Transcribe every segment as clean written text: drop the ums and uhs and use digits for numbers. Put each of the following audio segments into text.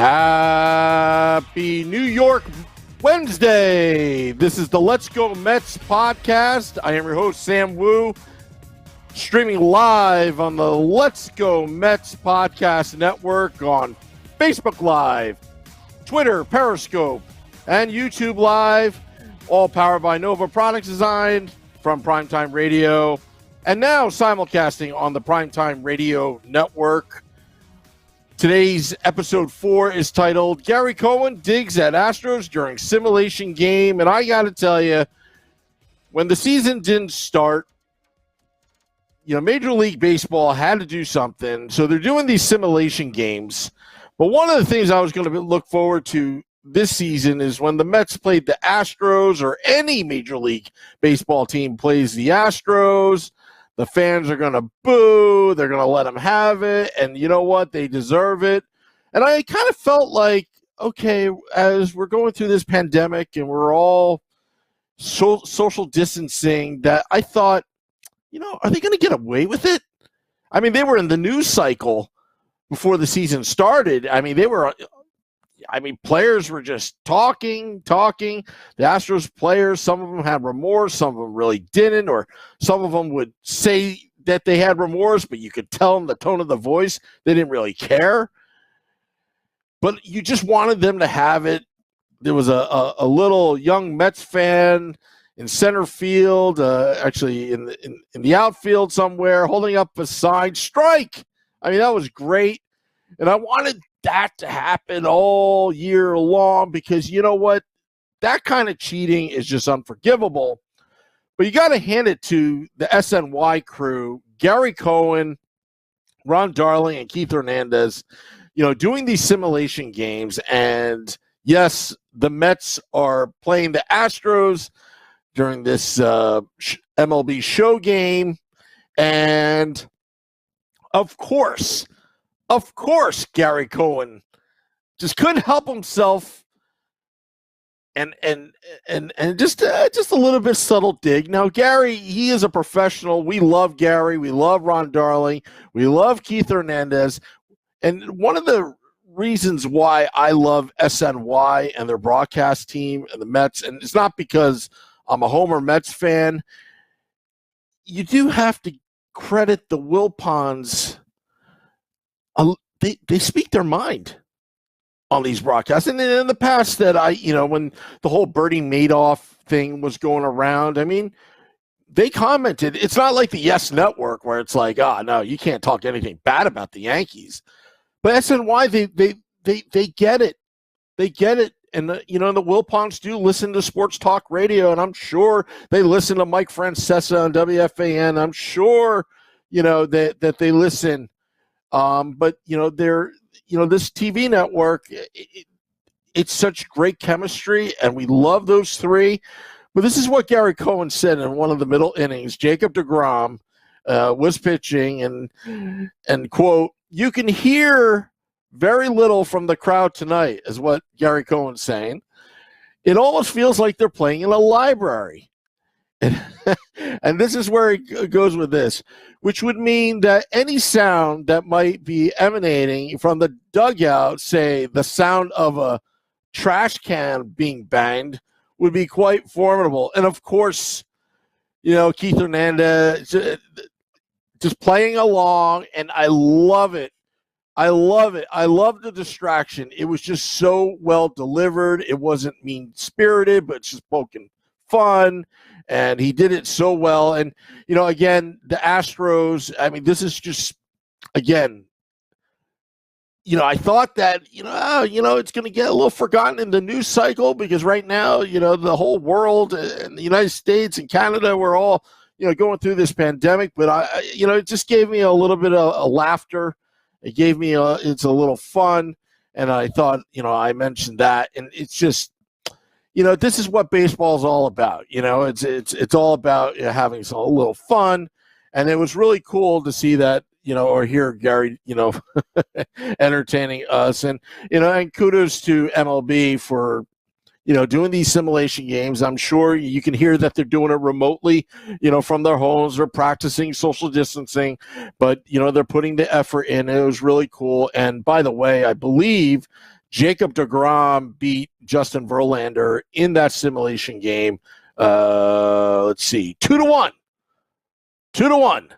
Happy New York Wednesday. This is the Let's Go Mets podcast. I am your host, Sam Wu, streaming live on the Let's Go Mets podcast network on Facebook Live, Twitter, Periscope, and YouTube Live, all powered by Nova Products Design from Primetime Radio, and now simulcasting on the Primetime Radio Network. Today's episode 4 is titled Gary Cohen Digs at Astros During Simulation Game. And I got to tell you, when the season didn't start, Major League Baseball had to do something. So they're doing these simulation games. But one of the things I was going to look forward to this season is when the Mets played the Astros, or any Major League Baseball team plays the Astros. The fans are going to boo. They're going to let them have it. And you know what? They deserve it. And I kind of felt like, okay, as we're going through this pandemic and we're all social distancing, that I thought, are they going to get away with it? I mean, they were in the news cycle before the season started. Players were just talking. The Astros players, some of them had remorse, some of them really didn't, or some of them would say that they had remorse, but you could tell in the tone of the voice they didn't really care. But you just wanted them to have it. There was a little young Mets fan in center field, actually in the outfield somewhere, holding up a sign, strike. I mean, that was great. And I wanted that to happen all year long, because you know what? That kind of cheating is just unforgivable. But you got to hand it to the SNY crew, Gary Cohen, Ron Darling, and Keith Hernandez, doing these simulation games. And yes, the Mets are playing the Astros during this MLB show game. And of course, Gary Cohen just couldn't help himself, and just a little bit subtle dig. Now, Gary, he is a professional. We love Gary. We love Ron Darling. We love Keith Hernandez. And one of the reasons why I love SNY and their broadcast team and the Mets, and it's not because I'm a Homer Mets fan, you do have to credit the Wilpons. They speak their mind on these broadcasts. And in the past that when the whole Bernie Madoff thing was going around, I mean, they commented. It's not like the Yes Network where it's like, no, you can't talk anything bad about the Yankees. But SNY, they get it. They get it. And, the Wilpons do listen to sports talk radio, and I'm sure they listen to Mike Francesa on WFAN. I'm sure, that they listen. But this TV network, it's such great chemistry, and we love those three. But this is what Gary Cohen said in one of the middle innings. Jacob deGrom was pitching, and quote, "You can hear very little from the crowd tonight," is what Gary Cohen's saying. "It almost feels like they're playing in a library." And this is where he goes with this, which would mean that any sound that might be emanating from the dugout, say the sound of a trash can being banged, would be quite formidable. And of course, Keith Hernandez just playing along, and I love it. I love the distraction. It was just so well delivered. It wasn't mean-spirited, but it's just poking fun. And he did it so well. And, again, the Astros, I mean, this is just, again, I thought that, it's going to get a little forgotten in the news cycle, because right now, the whole world and the United States and Canada, we're all, going through this pandemic. But, it just gave me a little bit of laughter. It gave me it's a little fun. And I thought, I mentioned that. And it's just, this is what baseball is all about. It's all about having a little fun. And it was really cool to see that, or hear Gary, entertaining us. And, and kudos to MLB for, doing these simulation games. I'm sure you can hear that they're doing it remotely, from their homes. They're practicing social distancing, but, they're putting the effort in. It was really cool. And by the way, I believe Jacob deGrom beat Justin Verlander in that simulation game. Let's see, 2-1. 2-1.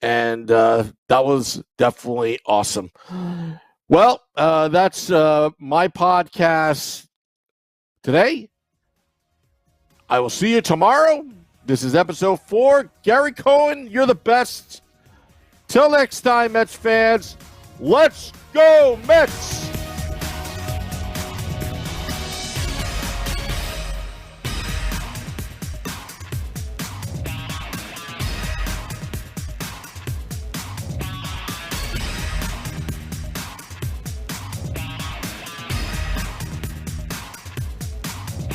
And that was definitely awesome. Well, that's my podcast today. I will see you tomorrow. This is episode 4. Gary Cohen, you're the best. Till next time, Mets fans, let's go Mets!